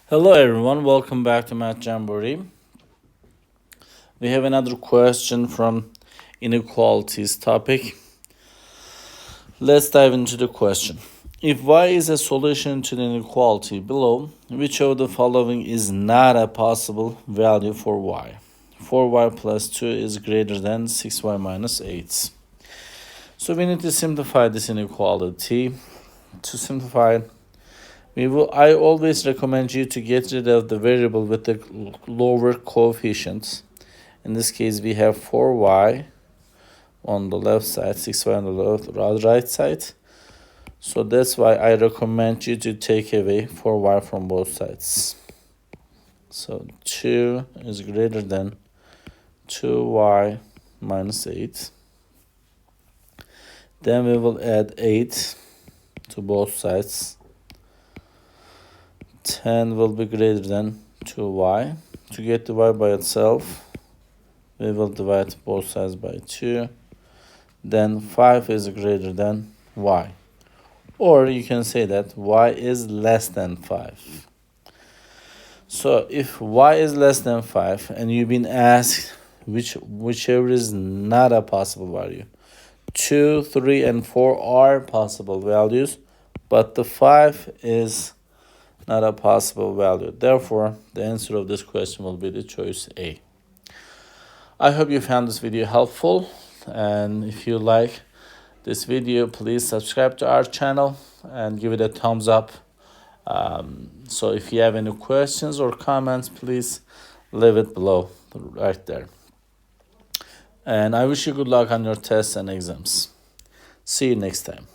Hello everyone, welcome back to Math Jamboree. We have another question from inequalities topic. Let's dive into the question. If y is a solution to the inequality below, which of the following is not a possible value for y? 4y plus 2 is greater than 6y minus 8. So we need to simplify this inequality. To simplify, I always recommend you to get rid of the variable with the lower coefficients. In this case, we have 4y on the left side, 6y on the right side. So that's why I recommend you to take away 4y from both sides. So 2 is greater than 2y minus 8. Then we will add 8 to both sides. 10 will be greater than 2y. To get the y by itself, we will divide both sides by 2. Then 5 is greater than y. Or you can say that y is less than 5. So if y is less than 5 and you've been asked whichever is not a possible value, 2, 3, and 4 are possible values, but the 5 is not a possible value. Therefore, the answer of this question will be the choice A. I hope you found this video helpful, and if you like this video, please subscribe to our channel and give it a thumbs up. So if you have any questions or comments, please leave it below right there. And I wish you good luck on your tests and exams. See you next time.